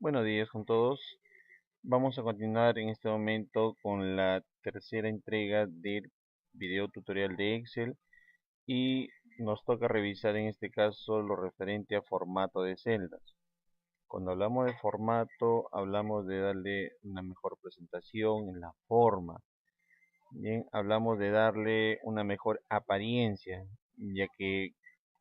Buenos días con todos. Vamos a continuar en este momento con la tercera entrega del video tutorial de Excel y nos toca revisar en este caso lo referente a formato de celdas. Cuando hablamos de formato, hablamos de darle una mejor presentación en la forma. Bien, hablamos de darle una mejor apariencia, ya que,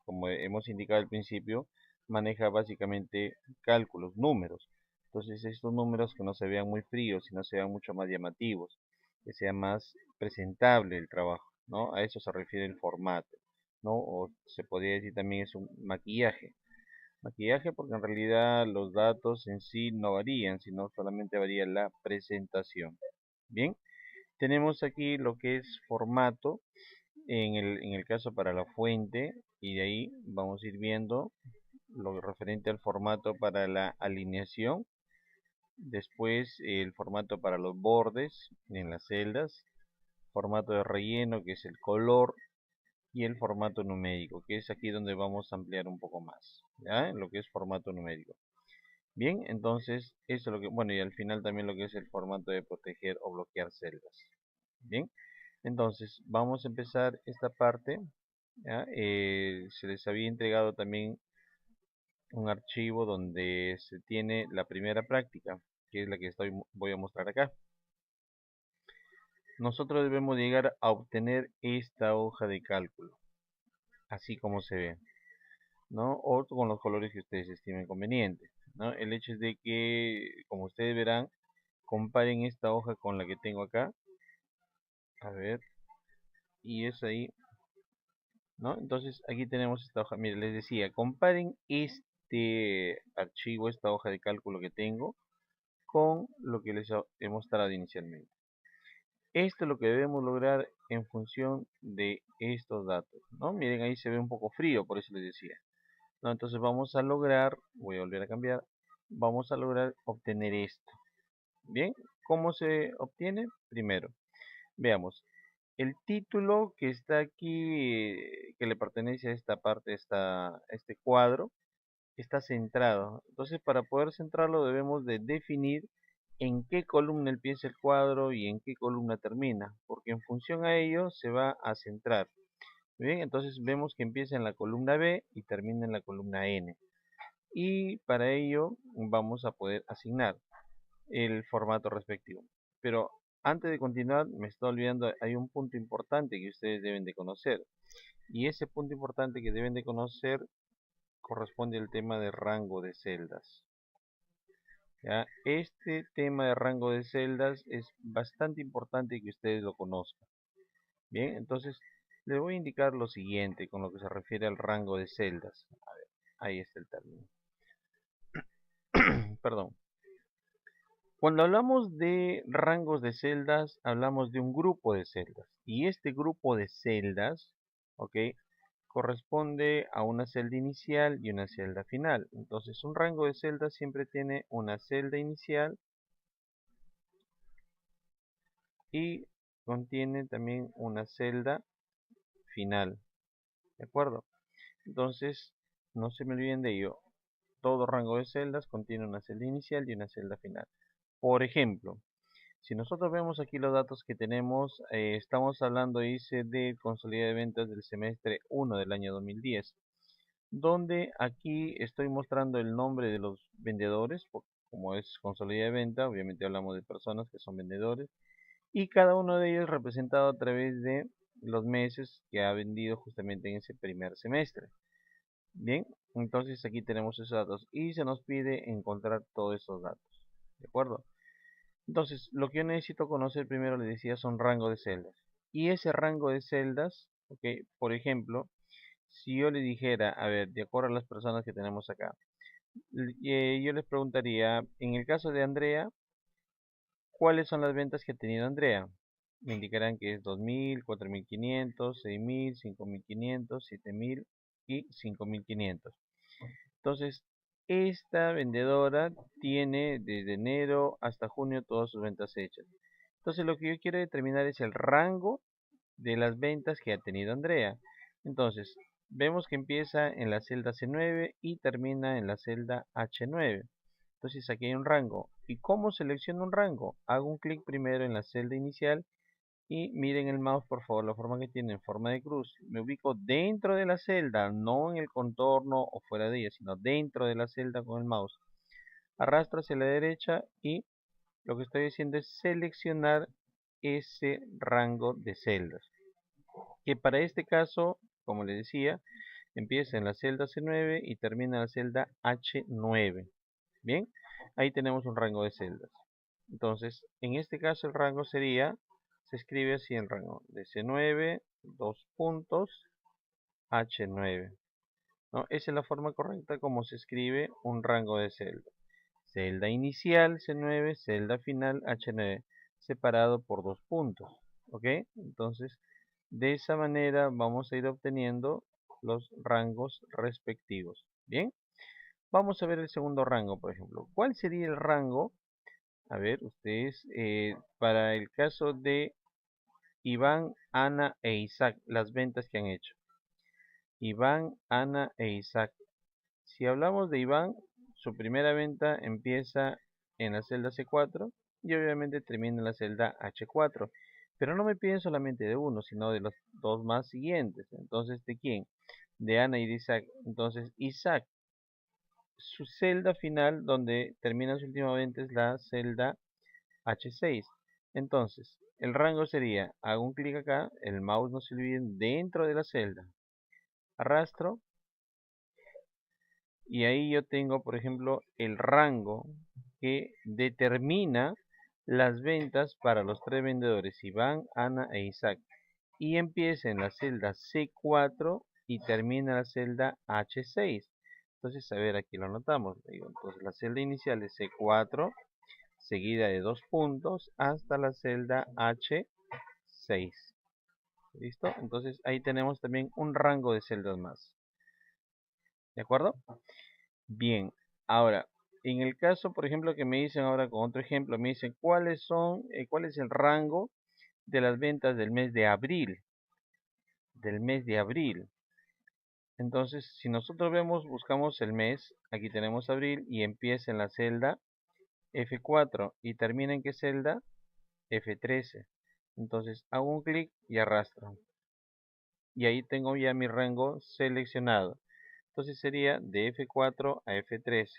como hemos indicado al principio, maneja básicamente cálculos, números. Entonces, estos números que no se vean muy fríos, sino se vean mucho más llamativos, que sea más presentable el trabajo, ¿no? A eso se refiere el formato, ¿no? O se podría decir también es un maquillaje. Maquillaje porque en realidad los datos en sí no varían, sino solamente varía la presentación. Bien. Tenemos aquí lo que es formato en el caso para la fuente y de ahí vamos a ir viendo lo referente al formato para la alineación, después el formato para los bordes en las celdas, formato de relleno que es el color y el formato numérico que es aquí donde vamos a ampliar un poco más, ¿ya? Lo que es formato numérico. Bien, entonces eso es lo que, bueno, y al final también lo que es el formato de proteger o bloquear celdas. Bien, entonces vamos a empezar esta parte. ¿Ya? Se les había entregado también un archivo donde se tiene la primera práctica, que es la que voy a mostrar acá. Nosotros debemos llegar a obtener esta hoja de cálculo, así como se ve, ¿no? O con los colores que ustedes estimen conveniente, ¿no? El hecho es de que, como ustedes verán, comparen esta hoja con la que tengo acá. A ver, y es ahí, ¿no? Entonces aquí tenemos esta hoja. Mire, les decía, comparen este archivo, esta hoja de cálculo que tengo con lo que les he mostrado inicialmente. Esto es lo que debemos lograr en función de estos datos, ¿no? Miren, ahí se ve un poco frío, por eso les decía, ¿no? Entonces vamos a lograr, voy a volver a cambiar, vamos a lograr obtener esto. Bien, ¿cómo se obtiene? Primero, veamos, el título que está aquí, que le pertenece a esta parte, este cuadro, está centrado. Entonces, para poder centrarlo debemos de definir en qué columna empieza el cuadro y en qué columna termina, porque en función a ello se va a centrar. Muy bien, entonces vemos que empieza en la columna B y termina en la columna N. Y para ello vamos a poder asignar el formato respectivo. Pero antes de continuar, me estoy olvidando, hay un punto importante que ustedes deben de conocer. Y ese punto importante que deben de conocer corresponde al tema de rango de celdas. ¿Ya? Este tema de rango de celdas es bastante importante que ustedes lo conozcan. Bien, entonces les voy a indicar lo siguiente con lo que se refiere al rango de celdas. A ver, ahí está el término. Perdón. Cuando hablamos de rangos de celdas, hablamos de un grupo de celdas. Y este grupo de celdas, ¿ok? Corresponde a una celda inicial y una celda final. Entonces, un rango de celdas siempre tiene una celda inicial y contiene también una celda final. ¿De acuerdo? Entonces, no se me olviden de ello. Todo rango de celdas contiene una celda inicial y una celda final. Por ejemplo, si nosotros vemos aquí los datos que tenemos, estamos hablando, dice, de consolidado de ventas del semestre 1 del año 2010, donde aquí estoy mostrando el nombre de los vendedores, como es consolidado de venta, obviamente hablamos de personas que son vendedores, y cada uno de ellos representado a través de los meses que ha vendido justamente en ese primer semestre. Bien, entonces aquí tenemos esos datos y se nos pide encontrar todos esos datos, ¿de acuerdo? Entonces, lo que yo necesito conocer primero, les decía, son rango de celdas. Y ese rango de celdas, ok, por ejemplo, si yo le dijera, a ver, de acuerdo a las personas que tenemos acá, yo les preguntaría, en el caso de Andrea, ¿cuáles son las ventas que ha tenido Andrea? Me indicarán que es 2.000, 4.500, 6.000, 5.500, 7.000 y 5.500. Entonces, esta vendedora tiene desde enero hasta junio todas sus ventas hechas. Entonces, lo que yo quiero determinar es el rango de las ventas que ha tenido Andrea. Entonces, vemos que empieza en la celda C9 y termina en la celda H9. Entonces aquí hay un rango. ¿Y cómo selecciono un rango? Hago un clic primero en la celda inicial y miren el mouse, por favor, la forma que tiene en forma de cruz. Me ubico dentro de la celda, no en el contorno o fuera de ella, sino dentro de la celda con el mouse. Arrastro hacia la derecha y lo que estoy haciendo es seleccionar ese rango de celdas. Que para este caso, como les decía, empieza en la celda C9 y termina en la celda H9. Bien, ahí tenemos un rango de celdas. Entonces, en este caso el rango sería, se escribe así el rango de C9, dos puntos, H9. ¿No? Esa es la forma correcta como se escribe un rango de celda. Celda inicial C9, celda final H9, separado por dos puntos. ¿Ok? Entonces, de esa manera vamos a ir obteniendo los rangos respectivos. Bien, vamos a ver el segundo rango, por ejemplo. ¿Cuál sería el rango? A ver, ustedes, para el caso de Iván, Ana e Isaac, las ventas que han hecho. Iván, Ana e Isaac. Si hablamos de Iván, su primera venta empieza en la celda C4 y obviamente termina en la celda H4. Pero no me piden solamente de uno, sino de los dos más siguientes. Entonces, ¿de quién? De Ana y de Isaac. Entonces, Isaac, su celda final donde termina su última venta es la celda H6. Entonces, el rango sería, hago un clic acá, el mouse no se olviden dentro de la celda. Arrastro y ahí yo tengo, por ejemplo, el rango que determina las ventas para los tres vendedores, Iván, Ana e Isaac. Y empieza en la celda C4 y termina en la celda H6. Entonces, a ver, aquí lo anotamos. Entonces, la celda inicial es C4, seguida de dos puntos, hasta la celda H6. ¿Listo? Entonces, ahí tenemos también un rango de celdas más. ¿De acuerdo? Bien, ahora, en el caso, por ejemplo, que me dicen ahora con otro ejemplo, me dicen cuál es el rango de las ventas del mes de abril, Entonces, si nosotros vemos, buscamos el mes, aquí tenemos abril y empieza en la celda F4 y termina en qué celda? F13. Entonces, hago un clic y arrastro. Y ahí tengo ya mi rango seleccionado. Entonces sería de F4 a F13,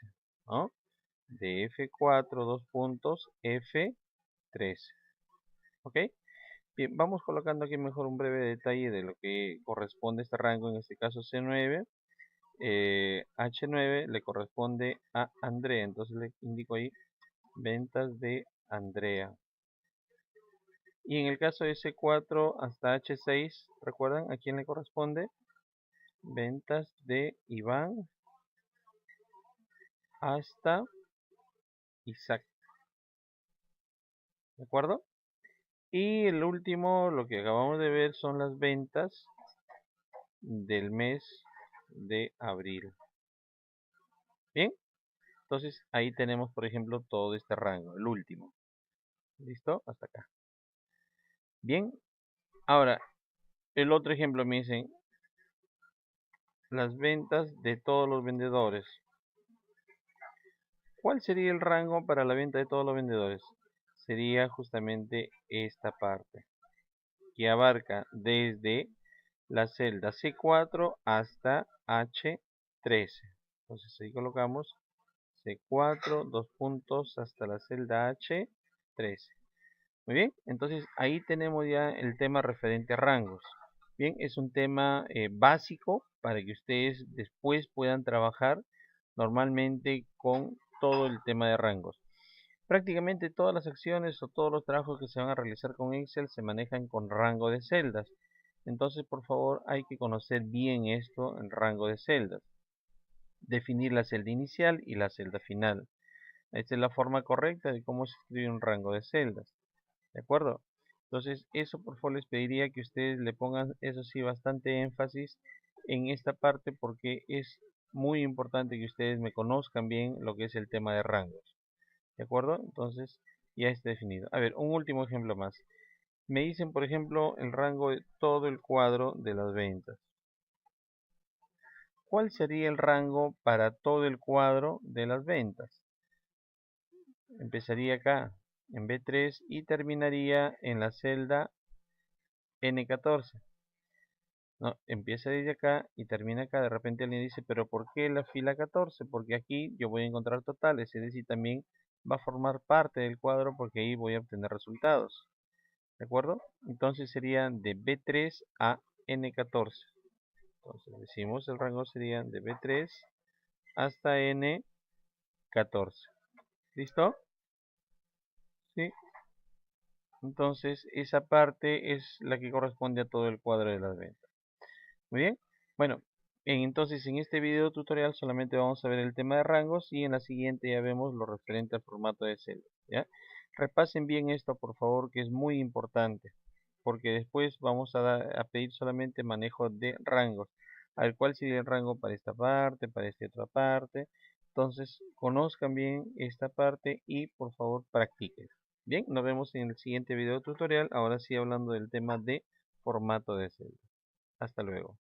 ¿no? De F4, dos puntos, F13. ¿Ok? Bien, vamos colocando aquí mejor un breve detalle de lo que corresponde a este rango, en este caso C9. H9 le corresponde a Andrea, entonces le indico ahí ventas de Andrea. Y en el caso de C4 hasta H6, ¿recuerdan a quién le corresponde? Ventas de Iván hasta Isaac. ¿De acuerdo? Y el último, lo que acabamos de ver, son las ventas del mes de abril. Bien, entonces ahí tenemos, por ejemplo, todo este rango, el último. ¿Listo? Hasta acá. Bien, ahora, el otro ejemplo me dicen las ventas de todos los vendedores. ¿Cuál sería el rango para la venta de todos los vendedores? Sería justamente esta parte, que abarca desde la celda C4 hasta H13. Entonces ahí colocamos C4, dos puntos hasta la celda H13. Muy bien, entonces ahí tenemos ya el tema referente a rangos. Bien, es un tema básico para que ustedes después puedan trabajar normalmente con todo el tema de rangos. Prácticamente todas las acciones o todos los trabajos que se van a realizar con Excel se manejan con rango de celdas. Entonces, por favor, hay que conocer bien esto, el rango de celdas. Definir la celda inicial y la celda final. Esta es la forma correcta de cómo se escribe un rango de celdas. ¿De acuerdo? Entonces, eso por favor les pediría que ustedes le pongan, eso sí, bastante énfasis en esta parte porque es muy importante que ustedes me conozcan bien lo que es el tema de rangos. ¿De acuerdo? Entonces, ya está definido. A ver, un último ejemplo más. Me dicen, por ejemplo, el rango de todo el cuadro de las ventas. ¿Cuál sería el rango para todo el cuadro de las ventas? empezaría acá en B3 y terminaría en la celda N14. No, empieza desde acá y termina acá. De repente alguien dice, pero ¿por qué la fila 14? Porque aquí yo voy a encontrar totales, es decir, también va a formar parte del cuadro porque ahí voy a obtener resultados. ¿De acuerdo? Entonces serían de B3 a N14. Entonces decimos el rango sería de B3 hasta N14. ¿Listo? ¿Sí? Entonces esa parte es la que corresponde a todo el cuadro de las ventas. Muy bien. Bueno, entonces en este video tutorial solamente vamos a ver el tema de rangos y en la siguiente ya vemos lo referente al formato de celda. ¿Ya? Repasen bien esto por favor, que es muy importante, porque después vamos a pedir solamente manejo de rangos. A ver cuál sería el rango para esta parte, para esta otra parte. Entonces conozcan bien esta parte y por favor practiquen. Bien, nos vemos en el siguiente video tutorial, ahora sí hablando del tema de formato de celda. Hasta luego.